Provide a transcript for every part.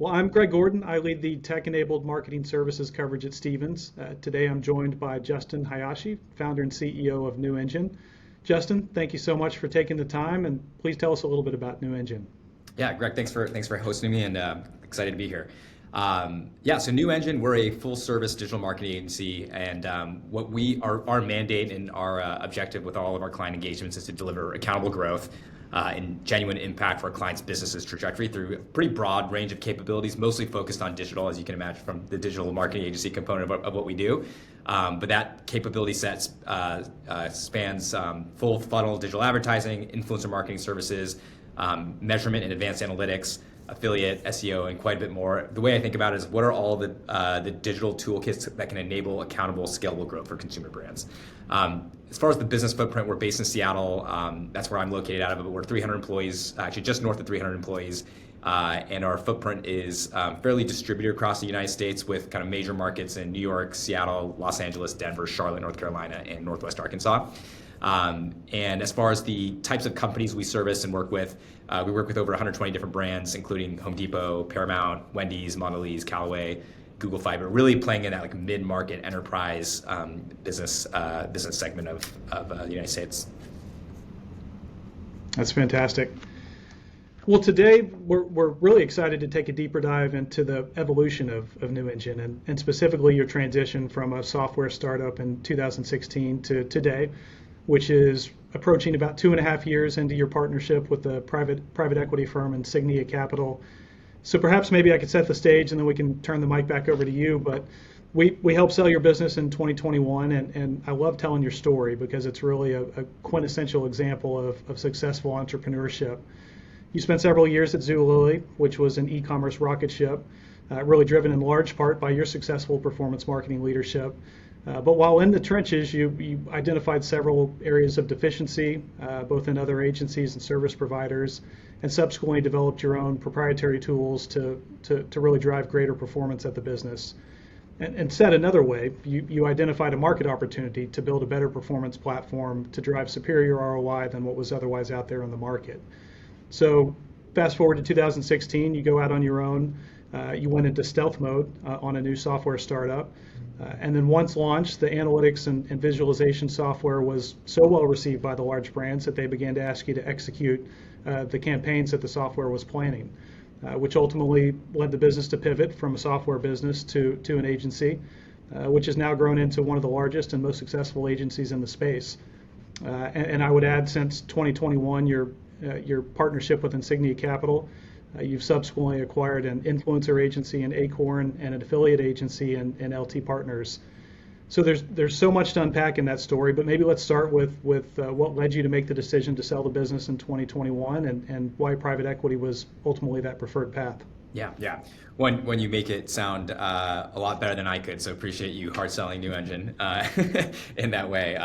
Well, I'm Greg Gordon. I lead the tech-enabled marketing services coverage at Stephens. Today I'm joined by Justin Hayashi, founder and CEO of New Engine. Justin, thank you so much for taking the time, and please tell us a little bit about New Engine. Yeah, Greg, thanks for hosting me, and excited to be here. So New Engine, we're a full-service digital marketing agency, and our mandate and our objective with all of our client engagements is to deliver accountable growth and genuine impact for our clients' businesses' trajectory through a pretty broad range of capabilities, mostly focused on digital, as you can imagine from the digital marketing agency component of what we do. But that capability set spans full funnel digital advertising, influencer marketing services, measurement and advanced analytics, affiliate, SEO, and quite a bit more. The way I think about it is what are all the digital toolkits that can enable accountable, scalable growth for consumer brands. As far as the business footprint, we're based in Seattle. That's where I'm located out of, but we're 300 employees, actually just north of 300 employees. And our footprint is fairly distributed across the United States with kind of major markets in New York, Seattle, Los Angeles, Denver, Charlotte, North Carolina, and Northwest Arkansas. And as far as the types of companies we service and work with, we work with over 120 different brands, including Home Depot, Paramount, Wendy's, Mondelez, Callaway, Google Fiber, really playing in that like mid-market enterprise business segment of the United States. That's fantastic. Well, today we're really excited to take a deeper dive into the evolution of New Engine and specifically your transition from a software startup in 2016 to today, which is approaching about 2.5 years into your partnership with the private equity firm Insignia Capital. So perhaps maybe I could set the stage and then we can turn the mic back over to you. But we helped sell your business in 2021, and I love telling your story because it's really a quintessential example of successful entrepreneurship. You spent several years at Zulily, which was an e-commerce rocket ship, really driven in large part by your successful performance marketing leadership. But while in the trenches, you identified several areas of deficiency, both in other agencies and service providers, and subsequently developed your own proprietary tools to really drive greater performance at the business. And said another way, you identified a market opportunity to build a better performance platform to drive superior ROI than what was otherwise out there in the market. So fast forward to 2016, you go out on your own. You went into stealth mode on a new software startup. And then once launched, the analytics and visualization software was so well received by the large brands that they began to ask you to execute the campaigns that the software was planning, which ultimately led the business to pivot from a software business to an agency, which has now grown into one of the largest and most successful agencies in the space. And I would add, since 2021, your partnership with Insignia Capital, you've subsequently acquired an influencer agency in Acorn and an affiliate agency in LT Partners. So there's so much to unpack in that story, but maybe let's start with what led you to make the decision to sell the business in 2021 and why private equity was ultimately that preferred path. Yeah. When you make it sound a lot better than I could, so appreciate you hard selling New Engine in that way.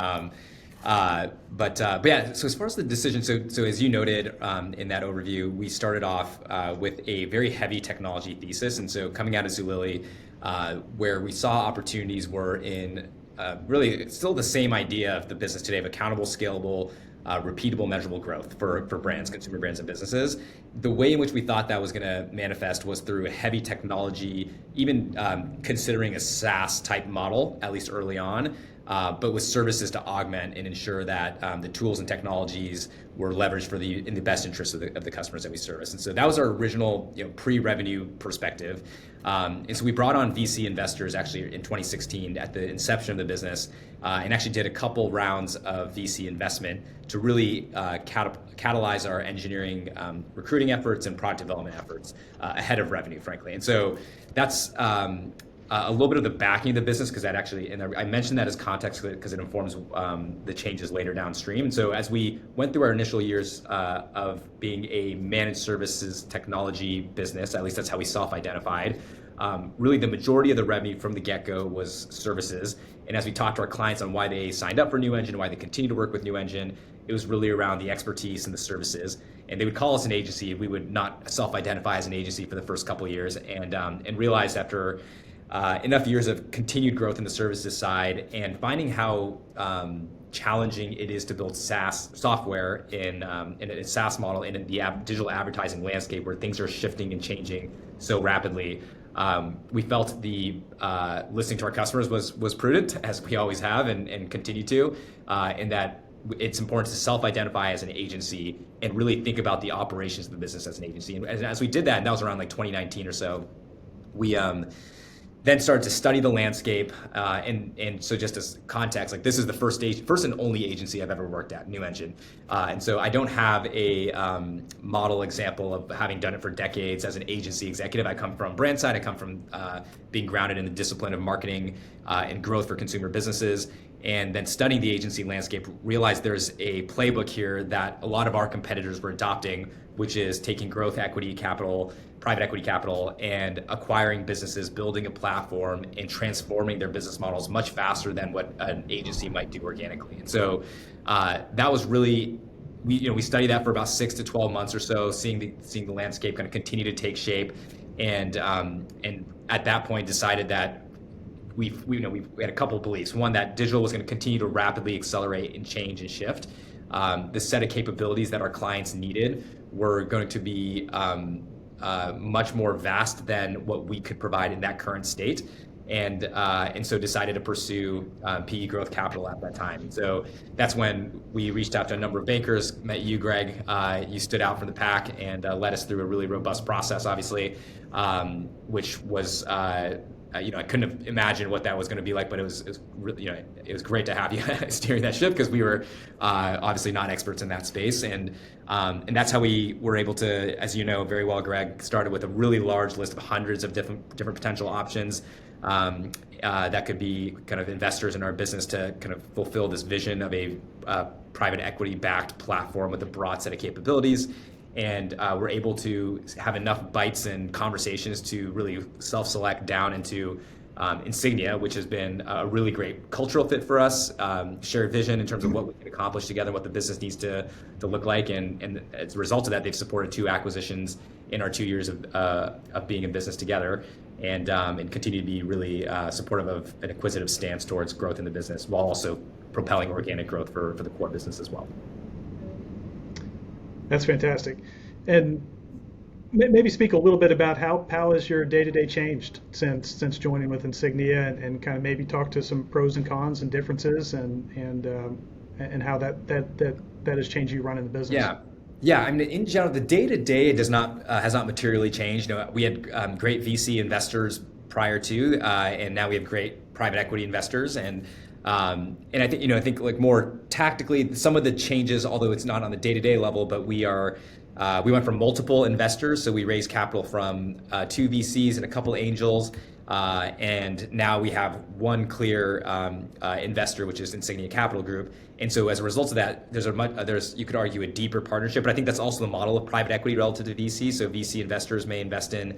But yeah, so as far as the decision, so as you noted in that overview, we started off with a very heavy technology thesis. And so coming out of Zulily, where we saw opportunities were in really still the same idea of the business today of accountable, scalable, repeatable, measurable growth for brands, consumer brands and businesses. The way in which we thought that was going to manifest was through a heavy technology, even considering a SaaS type model, at least early on. But with services to augment and ensure that the tools and technologies were leveraged in the best interest of the customers that we service. And so that was our original pre-revenue perspective. And so we brought on VC investors actually in 2016 at the inception of the business, and actually did a couple rounds of VC investment to really catalyze our engineering recruiting efforts and product development efforts ahead of revenue, frankly. And so that's a little bit of the backing of the business, because that actually, and I mentioned that as context because it informs the changes later downstream. And so as we went through our initial years of being a managed services technology business, at least that's how we self-identified, really the majority of the revenue from the get-go was services. And as we talked to our clients on why they signed up for New Engine, why they continue to work with New Engine, it was really around the expertise and the services. And they would call us an agency. We would not self-identify as an agency for the first couple of years, and realized after enough years of continued growth in the services side and finding how challenging it is to build SaaS software in a SaaS model in the digital advertising landscape where things are shifting and changing so rapidly. We felt the listening to our customers was prudent, as we always have and continue to, in that it's important to self-identify as an agency and really think about the operations of the business as an agency. And as we did that, and that was around like 2019 or so, we then started to study the landscape. And so just as context, like this is the first and only agency I've ever worked at, New Engine. And so I don't have a model example of having done it for decades as an agency executive. I come from brand side. I come from being grounded in the discipline of marketing and growth for consumer businesses. And then studying the agency landscape, realized there's a playbook here that a lot of our competitors were adopting, which is taking growth equity capital, private equity capital, and acquiring businesses, building a platform, and transforming their business models much faster than what an agency might do organically. And so that was really, we studied that for about 6 to 12 months or so, seeing the landscape kind of continue to take shape, and at that point decided that we had a couple of beliefs. One, that digital was going to continue to rapidly accelerate and change and shift. The set of capabilities that our clients needed were going to be much more vast than what we could provide in that current state, and so decided to pursue PE growth capital at that time. And so that's when we reached out to a number of bankers, met you, Greg. You stood out from the pack and led us through a really robust process, obviously, which was. I couldn't have imagined what that was going to be like, but it was really, it was great to have you steering that ship, because we were obviously not experts in that space, and that's how we were able to, as you know very well, Greg, started with a really large list of hundreds of different potential options that could be kind of investors in our business to kind of fulfill this vision of a private equity-backed platform with a broad set of capabilities. And we're able to have enough bites and conversations to really self-select down into Insignia, which has been a really great cultural fit for us, shared vision in terms of what we can accomplish together, what the business needs to look like. And as a result of that, they've supported 2 acquisitions in our 2 years of being in business together, and continue to be really supportive of an acquisitive stance towards growth in the business, while also propelling organic growth for the core business as well. That's fantastic. And maybe speak a little bit about how has your day-to-day changed since joining with Insignia, and kind of maybe talk to some pros and cons and differences, and how that has changed you running the business. Yeah. I mean, in general, the day-to-day has not materially changed. We had great VC investors prior to, and now we have great private equity investors, and I think like more tactically, some of the changes, although it's not on the day-to-day level, but we went from multiple investors. So we raised capital from 2 VCs and a couple angels, and now we have one clear investor, which is Insignia Capital Group. And so as a result of that, there's you could argue a deeper partnership, but I think that's also the model of private equity relative to VC. So VC investors may invest in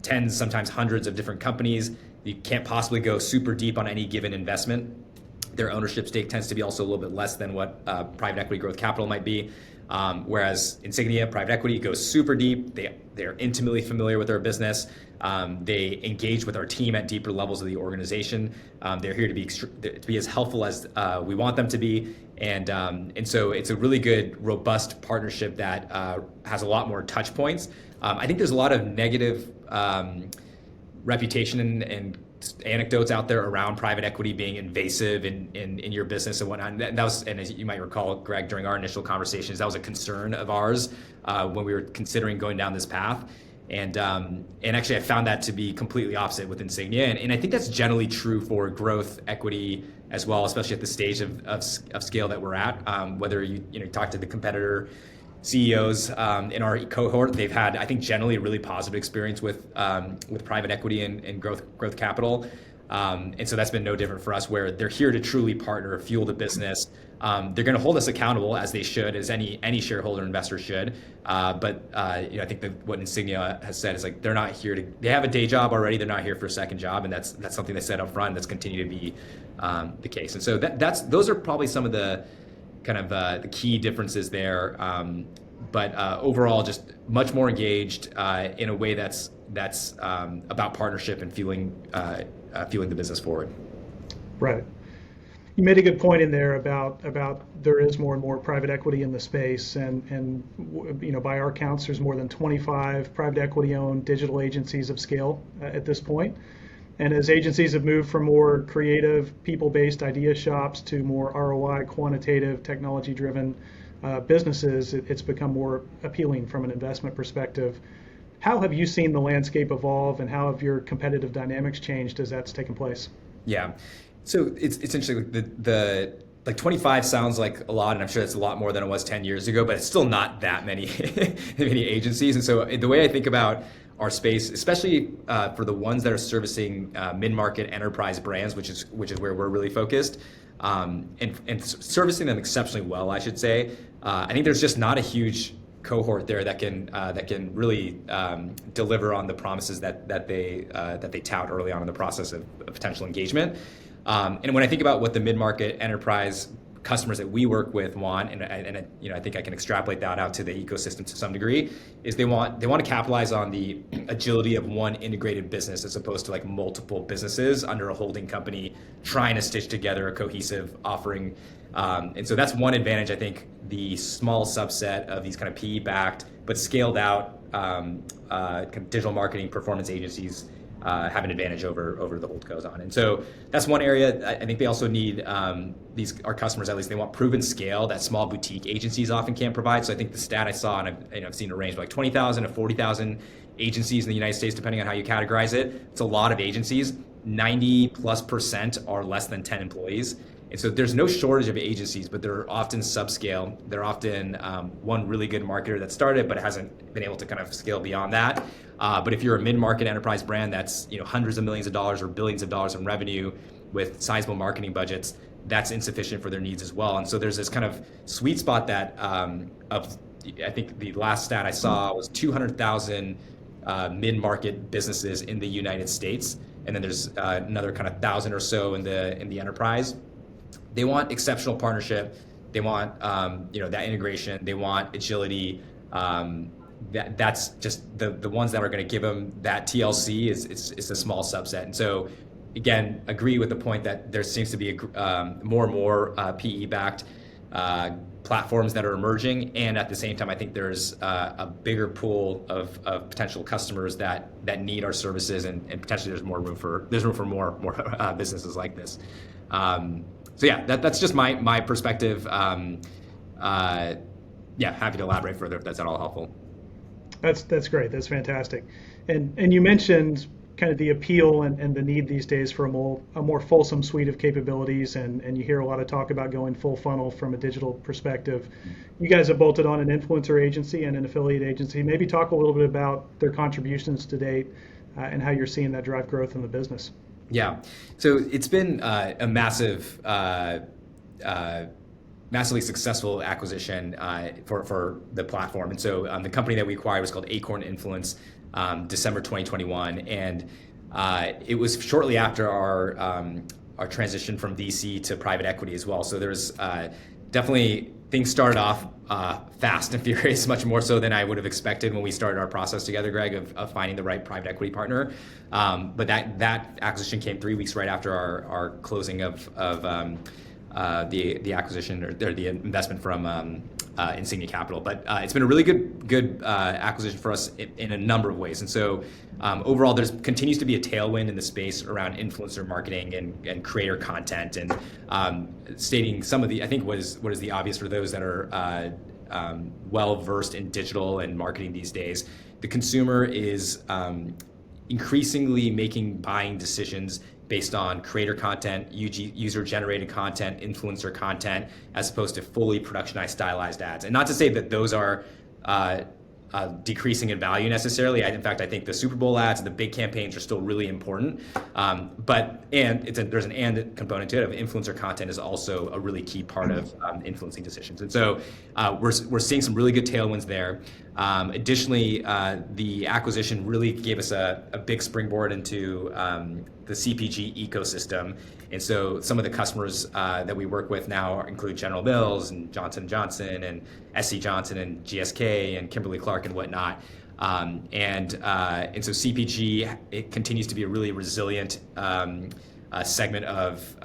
tens, sometimes hundreds of different companies. You can't possibly go super deep on any given investment. Their ownership stake tends to be also a little bit less than what private equity growth capital might be. Whereas Insignia, private equity, goes super deep. They're intimately familiar with our business. They engage with our team at deeper levels of the organization. They're here to be as helpful as we want them to be. And so it's a really good, robust partnership that has a lot more touch points. I think there's a lot of negative reputation and anecdotes out there around private equity being invasive in your business and whatnot. And that was, and as you might recall, Greg, during our initial conversations, that was a concern of ours when we were considering going down this path. And actually, I found that to be completely opposite with Insignia. And I think that's generally true for growth equity as well, especially at the stage of scale that we're at. Whether you talk to the competitor CEOs in our cohort, they've had, I think, generally a really positive experience with private equity and growth capital. And so that's been no different for us, where they're here to truly partner, fuel the business. They're going to hold us accountable, as they should, as any shareholder investor should. But I think that what Insignia has said is, like, they're not here to. They have a day job already. They're not here for a second job, and that's something they said up front. That's continued to be the case. And so those are probably some of the kind of the key differences there. But overall, just much more engaged in a way that's about partnership and fueling the business forward. Right. You made a good point in there about there is more and more private equity in the space, and by our counts, there's more than 25 private equity owned digital agencies of scale at this point. And as agencies have moved from more creative, people-based idea shops to more ROI, quantitative, technology-driven businesses, it's become more appealing from an investment perspective. How have you seen the landscape evolve, and how have your competitive dynamics changed as that's taken place? Yeah. So it's interesting. The like 25 sounds like a lot, and I'm sure it's a lot more than it was 10 years ago, but it's still not that many many agencies. And so the way I think about our space, especially for the ones that are servicing mid-market enterprise brands, which is where we're really focused, and servicing them exceptionally well, I should say. I think there's just not a huge cohort there that can really deliver on the promises that they tout early on in the process of potential engagement. And when I think about what the mid-market enterprise customers that we work with want, and I think I can extrapolate that out to the ecosystem to some degree, is they want to capitalize on the agility of one integrated business as opposed to like multiple businesses under a holding company trying to stitch together a cohesive offering. And so that's one advantage I think the small subset of these kind of PE-backed but scaled out kind of digital marketing performance agencies have an advantage over the holdcos on. And so that's one area. I think they also need our customers, at least they want proven scale that small boutique agencies often can't provide. So I think the stat I saw, and I've seen a range of like 20,000 to 40,000 agencies in the United States, depending on how you categorize it. It's a lot of agencies. 90+% are less than 10 employees. And so there's no shortage of agencies, but they're often subscale. They're often one really good marketer that started, but hasn't been able to kind of scale beyond that. But if you're a mid-market enterprise brand that's hundreds of millions of dollars or billions of dollars in revenue with sizable marketing budgets, that's insufficient for their needs as well. And so there's this kind of sweet spot that I think the last stat I saw was 200,000 mid-market businesses in the United States, and then there's another kind of 1,000 or so in the enterprise. They want exceptional partnership. They want that integration. They want agility. That's just the ones that are going to give them that TLC is a small subset. And so, again, agree with the point that there seems to be more and more PE-backed platforms that are emerging, and at the same time, I think there's a bigger pool of potential customers that need our services, and potentially there's room for more businesses like this. So yeah, that's just my perspective. Happy to elaborate further if that's at all helpful. That's great. That's fantastic. And you mentioned kind of the appeal and the need these days for a more fulsome suite of capabilities, and you hear a lot of talk about going full funnel from a digital perspective. You guys have bolted on an influencer agency and an affiliate agency. Maybe talk a little bit about their contributions to date and how you're seeing that drive growth in the business. Yeah, so it's been a massively successful acquisition for the platform. And so the company that we acquired was called Acorn Influence, December 2021, and it was shortly after our transition from VC to private equity as well. So there's definitely things started off fast and furious, much more so than I would have expected when we started our process together, Greg, of finding the right private equity partner. But that acquisition came 3 weeks right after our closing of the acquisition or the investment from Insignia Capital. But it's been a really good acquisition for us in a number of ways. And so overall, there continues to be a tailwind in the space around influencer marketing and creator content, and stating some of the, I think what is the obvious for those that are well versed in digital and marketing these days. The consumer is increasingly making buying decisions based on creator content, user-generated content, influencer content, as opposed to fully productionized, stylized ads. And not to say that those are decreasing in value necessarily. In fact, I think the Super Bowl ads, the big campaigns are still really important. But there's an and component to it. Of influencer content is also a really key part of influencing decisions. And so we're seeing some really good tailwinds there. Additionally, the acquisition really gave us a big springboard into the CPG ecosystem. And so some of the customers that we work with now include General Mills and Johnson & Johnson and SC Johnson and GSK and Kimberly-Clark and whatnot. And so CPG, it continues to be a really resilient segment of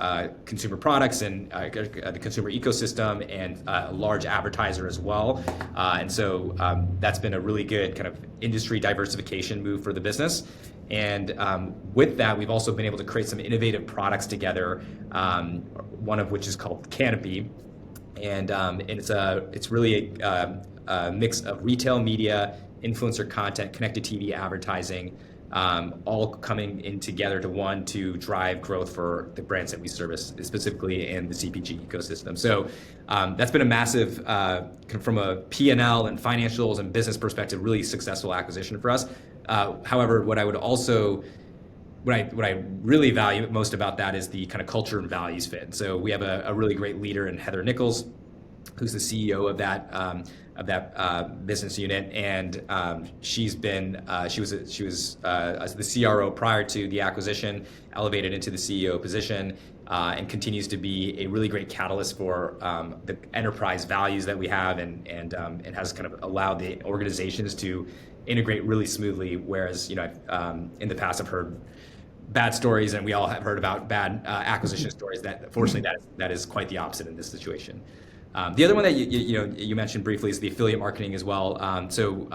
consumer products and the consumer ecosystem, and a large advertiser as well. And so that's been a really good kind of industry diversification move for the business. And with that, we've also been able to create some innovative products together, one of which is called Canopy. And it's really a mix of retail media, influencer content, connected TV advertising, all coming in together to drive growth for the brands that we service, specifically in the CPG ecosystem. So that's been a massive, from a P&L and financials and business perspective, really successful acquisition for us. However, what I really value most about that is the kind of culture and values fit. So we have a really great leader in Heather Nichols, who's the CEO of that business unit, and she was the CRO prior to the acquisition, elevated into the CEO position, and continues to be a really great catalyst for the enterprise values that we have, and has kind of allowed the organizations to integrate really smoothly. Whereas in the past I've heard bad stories, and we all have heard about bad acquisition stories. That fortunately that is quite the opposite in this situation. The other one that you mentioned briefly is the affiliate marketing as well. So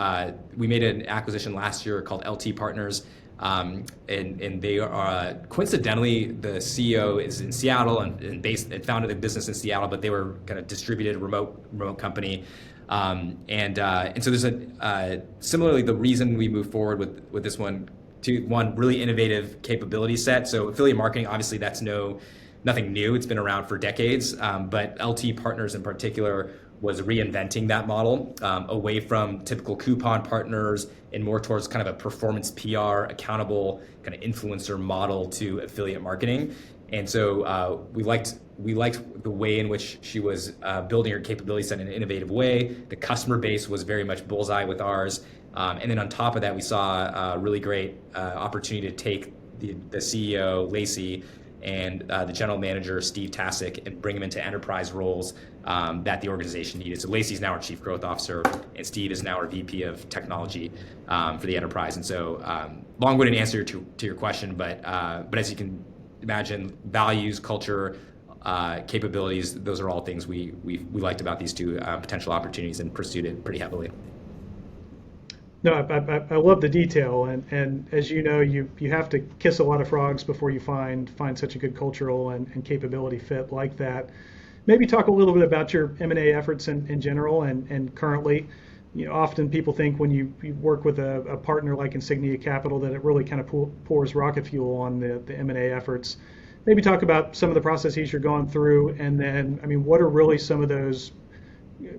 we made an acquisition last year called LT Partners, and they are coincidentally, the CEO is in Seattle and founded a business in Seattle, but they were kind of distributed remote company. And so there's similarly, the reason we move forward with this one, really innovative capability set. So affiliate marketing, obviously that's nothing new. It's been around for decades, but LT Partners in particular was reinventing that model, away from typical coupon partners and more towards kind of a performance PR, accountable kind of influencer model to affiliate marketing. And so we liked the way in which she was building her capability set in an innovative way. The customer base was very much bullseye with ours. And then on top of that, we saw a really great opportunity to take the CEO, Lacey, and the general manager, Steve Tasic, and bring them into enterprise roles that the organization needed. So Lacey's now our chief growth officer, and Steve is now our VP of technology for the enterprise. And so long-winded answer to your question, but as you can imagine, values, culture, capabilities, those are all things we liked about these two potential opportunities and pursued it pretty heavily. No, I love the detail, and as you know, you have to kiss a lot of frogs before you find such a good cultural and capability fit like that. Maybe talk a little bit about your M&A efforts in general and currently. Often people think when you work with a partner like Insignia Capital that it really kind of pours rocket fuel on the M&A efforts. Maybe talk about some of the processes you're going through, and then, what are really some of those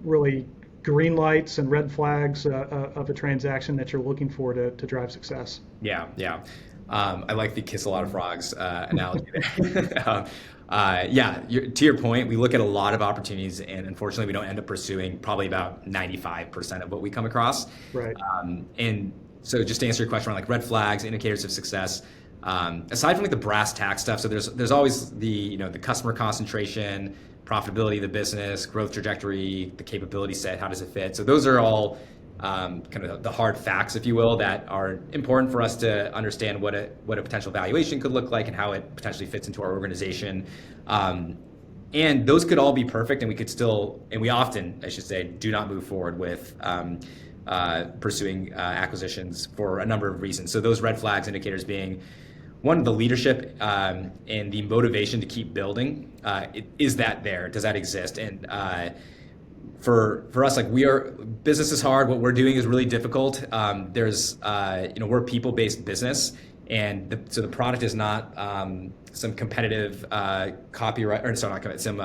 really green lights and red flags of a transaction that you're looking for to drive success? Yeah. I like the kiss a lot of frogs analogy there. To your point, we look at a lot of opportunities, and unfortunately, we don't end up pursuing probably about 95% of what we come across. Right. And so, just to answer your question around like red flags, indicators of success, aside from like the brass tack stuff, so there's always the customer concentration, profitability of the business, growth trajectory, the capability set, how does it fit? So those are all kind of the hard facts, if you will, that are important for us to understand what a potential valuation could look like and how it potentially fits into our organization. And those could all be perfect, and we often, I should say, do not move forward with pursuing acquisitions for a number of reasons. So those red flags, indicators being, one, the leadership and the motivation to keep building. Is that there? Does that exist? And for us, business is hard. What we're doing is really difficult. We're a people-based business, and so the product is not some competitive copyright, or sorry, not some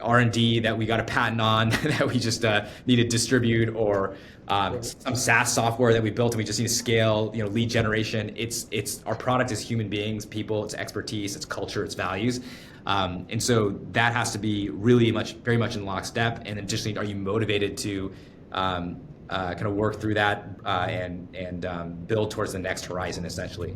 R&D that we got a patent on that we just need to distribute, or some SaaS software that we built and we just need to scale. Lead generation. It's our product is human beings, people. It's expertise. It's culture. It's values. And so that has to be very much in lockstep. And additionally, are you motivated to kind of work through that and build towards the next horizon, essentially?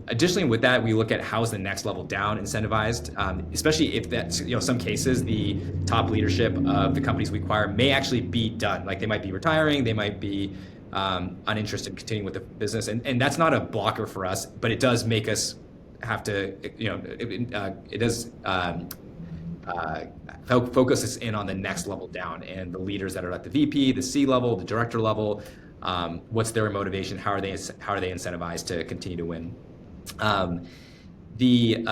Additionally, with that, we look at how's the next level down incentivized, especially if that's, some cases, the top leadership of the companies we acquire may actually be done. Like they might be retiring, they might be uninterested in continuing with the business. And that's not a blocker for us, but it does make us have to, it does focus us in on the next level down and the leaders that are at the VP, the C level, the director level. What's their motivation? How are they incentivized to continue to win? The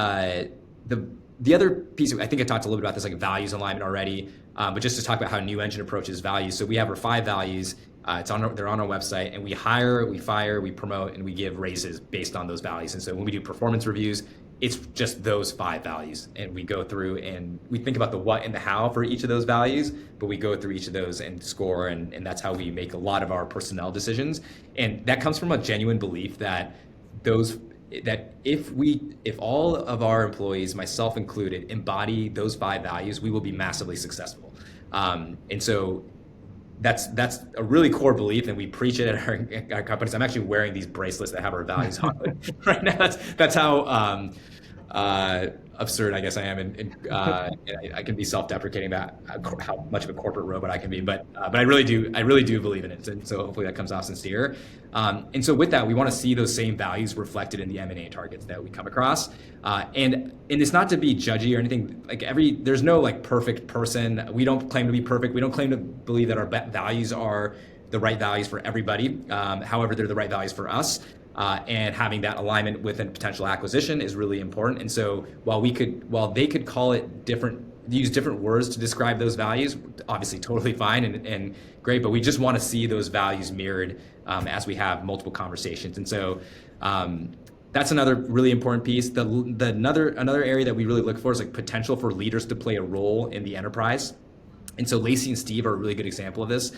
other piece, I think I talked a little bit about this, like values alignment already, but just to talk about how New Engine approaches values. So we have our 5 values. They're on our website, and we hire, we fire, we promote, and we give raises based on those values. And so when we do performance reviews, it's just those 5 values, and we go through and we think about the what and the how for each of those values, but we go through each of those and score, and that's how we make a lot of our personnel decisions. And that comes from a genuine belief that if all of our employees, myself included, embody those 5 values, we will be massively successful. And so that's a really core belief, and we preach it at our companies. I'm actually wearing these bracelets that have our values on it right now. That's how absurd I guess I am, and I can be self-deprecating about how much of a corporate robot I can be, but I really do believe in it, and so hopefully that comes off sincere. And so with that, we want to see those same values reflected in the M&A targets that we come across, and it's not to be judgy or anything. Like there's no like perfect person. We don't claim to be perfect. We don't claim to believe that our values are the right values for everybody. However, they're the right values for us. And having that alignment with a potential acquisition is really important. And so while they could call it use different words to describe those values, obviously totally fine and great, but we just want to see those values mirrored as we have multiple conversations. And so that's another really important piece. Another area that we really look for is like potential for leaders to play a role in the enterprise. And so Lacey and Steve are a really good example of this.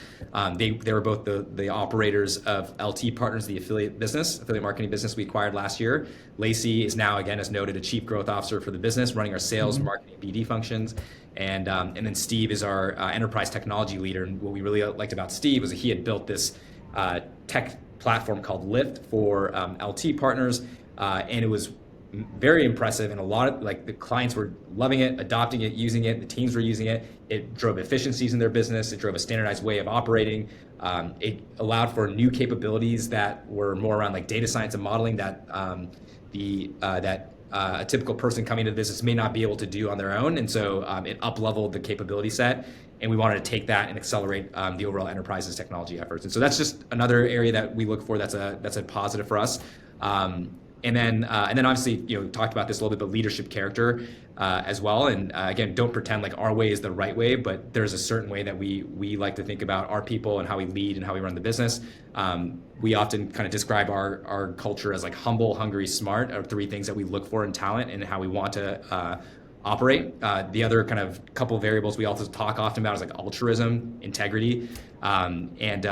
They were both the operators of LT Partners, the affiliate marketing business we acquired last year. Lacey is now, again, as noted, a chief growth officer for the business, running our sales, marketing, BD functions. And then Steve is our enterprise technology leader. And what we really liked about Steve was that he had built this tech platform called Lift for LT Partners, and it was very impressive, and a lot of the clients were loving it, adopting it, using it. The teams were using it. It drove efficiencies in their business. It drove a standardized way of operating. It allowed for new capabilities that were more around like data science and modeling that a typical person coming to the business may not be able to do on their own. And so it up-leveled the capability set, and we wanted to take that and accelerate the overall enterprise's technology efforts. And so that's just another area that we look for. That's a positive for us. And then obviously, talked about this a little bit, but leadership character as well. And again, don't pretend like our way is the right way, but there's a certain way that we like to think about our people and how we lead and how we run the business. We often kind of describe our culture as like humble, hungry, smart are 3 things that we look for in talent and how we want to operate. The other kind of couple variables we also talk often about is like altruism, integrity. And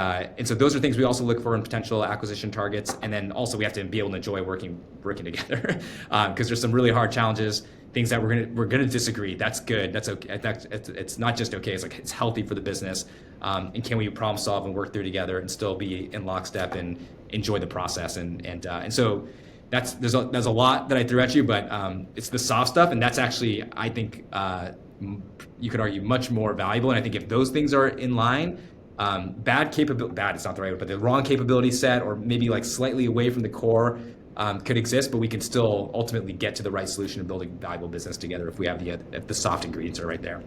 so those are things we also look for in potential acquisition targets. And then also we have to be able to enjoy working together because there's some really hard challenges, things that we're gonna disagree. That's good. That's okay. It's not just okay. It's like it's healthy for the business. And can we problem solve and work through together and still be in lockstep and enjoy the process? And so there's a lot that I threw at you, but it's the soft stuff, and that's actually, I think, you could argue much more valuable. And I think if those things are in line, bad is not the right word, but the wrong capability set or maybe like slightly away from the core could exist, but we can still ultimately get to the right solution of building valuable business together if we have if the soft ingredients are right there.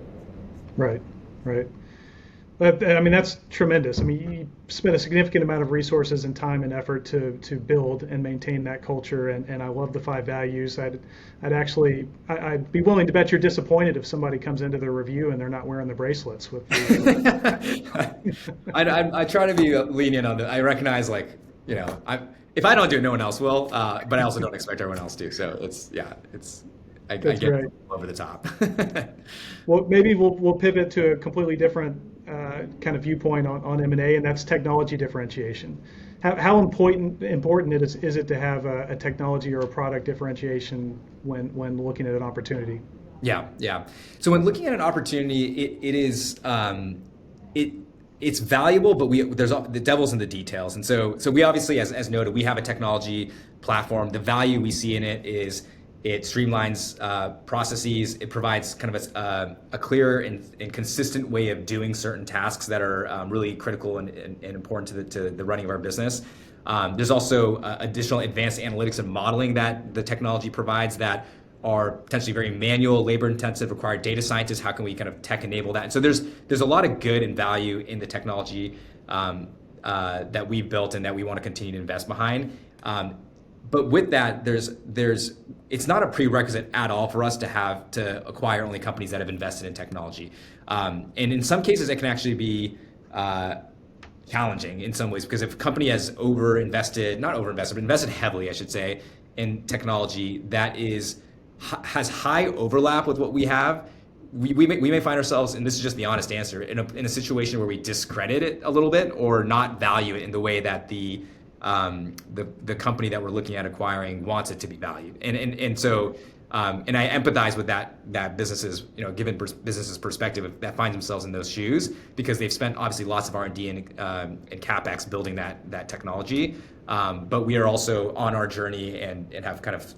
Right. But I mean, that's tremendous. I mean, you spent a significant amount of resources and time and effort to build and maintain that culture, and I love the 5 values. I'd be willing to bet you're disappointed if somebody comes into the review and they're not wearing the bracelets with the I try to be lenient on that. I recognize if I don't do it, no one else will, but I also don't expect everyone else to. So I get right over the top. Well, maybe we'll pivot to a completely different kind of viewpoint on M&A, and that's technology differentiation. How important is it to have a technology or a product differentiation when looking at an opportunity? Yeah. So when looking at an opportunity, it's valuable, but the devil's in the details. And so we obviously, as noted, we have a technology platform. The value we see in it is It streamlines processes. It provides kind of a clear and consistent way of doing certain tasks that are really critical and important to the running of our business. There's also additional advanced analytics and modeling that the technology provides that are potentially very manual, labor-intensive, require data scientists. How can we kind of tech enable that? And so there's a lot of good and value in the technology that we've built and that we want to continue to invest behind. But with that, it's not a prerequisite at all for us to acquire only companies that have invested in technology. And in some cases, it can actually be challenging in some ways, because if a company has invested heavily, I should say, in technology that has high overlap with what we have, we may find ourselves, and this is just the honest answer, in a situation where we discredit it a little bit or not value it in the way that the company that we're looking at acquiring wants it to be valued. And so I empathize with that businesses, given businesses' perspective that finds themselves in those shoes, because they've spent obviously lots of R&D and CapEx building that technology. But we are also on our journey and have kind of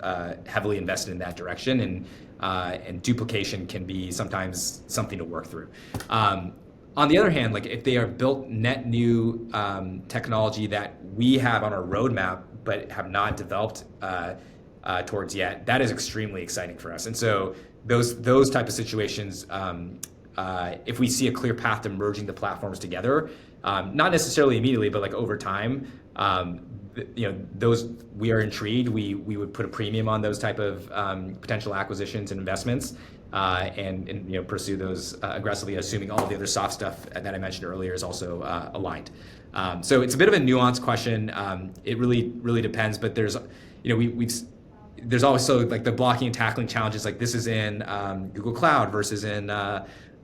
heavily invested in that direction, and duplication can be sometimes something to work through. On the other hand, like if they are built net new technology that we have on our roadmap but have not developed towards yet, that is extremely exciting for us. And so those type of situations, if we see a clear path to merging the platforms together, not necessarily immediately, but like over time, those we are intrigued. We would put a premium on those type of potential acquisitions and investments, and pursue those aggressively, assuming all the other soft stuff that I mentioned earlier is also aligned. So it's a bit of a nuanced question. It really depends, but there's there's also like the blocking and tackling challenges. Like this is in Google Cloud versus in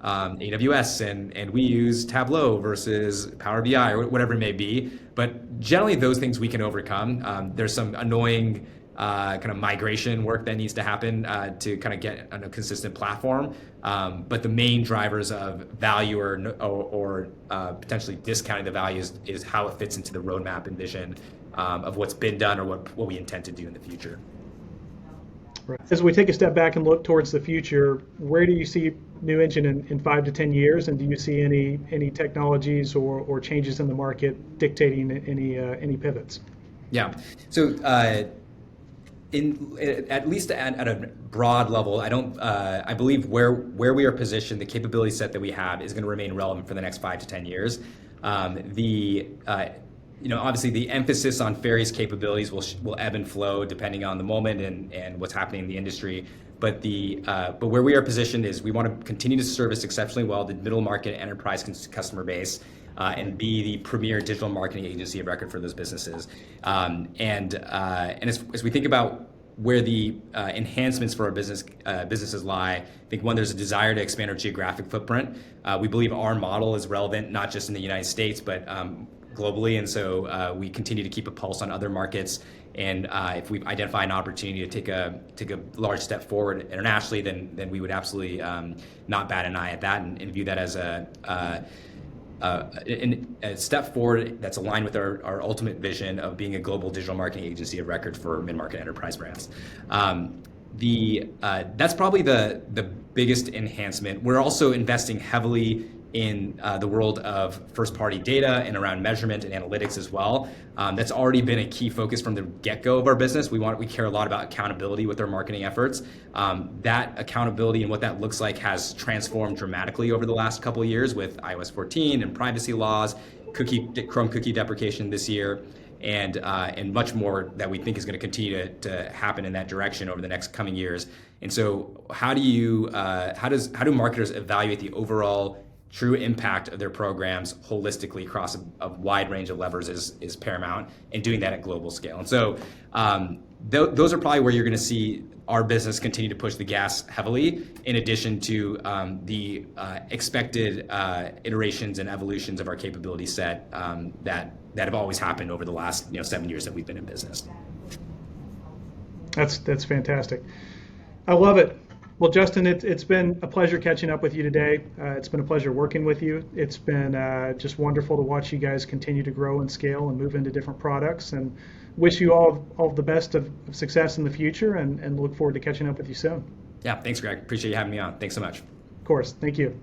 AWS, and we use Tableau versus Power BI or whatever it may be. But generally, those things we can overcome. There's some annoying kind of migration work that needs to happen to kind of get on a consistent platform. But the main drivers of value or potentially discounting the value is how it fits into the roadmap and vision of what's been done or what we intend to do in the future. Right. As we take a step back and look towards the future, where do you see New Engine in 5 to 10 years, and do you see any technologies or changes in the market dictating any pivots? Yeah. So at least at a broad level, I believe where we are positioned, the capability set that we have is going to remain relevant for the next 5 to 10 years. Obviously the emphasis on Ferry's capabilities will ebb and flow depending on the moment and what's happening in the industry. But where we are positioned is we want to continue to service exceptionally well the middle market enterprise customer base, and be the premier digital marketing agency of record for those businesses. And as we think about where the enhancements for our businesses lie, I think one, there's a desire to expand our geographic footprint. We believe our model is relevant not just in the United States, but globally, and so we continue to keep a pulse on other markets. And if we identify an opportunity to take a large step forward internationally, then we would absolutely not bat an eye at that and view that as a step forward that's aligned with our ultimate vision of being a global digital marketing agency of record for mid-market enterprise brands. That's probably the biggest enhancement. We're also investing heavily in the world of first-party data and around measurement and analytics as well. That's already been a key focus from the get-go of our business. We care a lot about accountability with our marketing efforts. That accountability and what that looks like has transformed dramatically over the last couple of years with iOS 14 and privacy laws, Chrome cookie deprecation this year, and much more that we think is going to continue to happen in that direction over the next coming years. And so, how do marketers evaluate the overall true impact of their programs holistically across a wide range of levers is paramount, and doing that at global scale. And so those are probably where you're going to see our business continue to push the gas heavily, in addition to the expected iterations and evolutions of our capability set that have always happened over the last 7 years that we've been in business. That's fantastic. I love it. Well, Justin, it's been a pleasure catching up with you today. It's been a pleasure working with you. It's been just wonderful to watch you guys continue to grow and scale and move into different products. And wish you all the best of success in the future, and look forward to catching up with you soon. Yeah, thanks, Greg. Appreciate you having me on. Thanks so much. Of course. Thank you.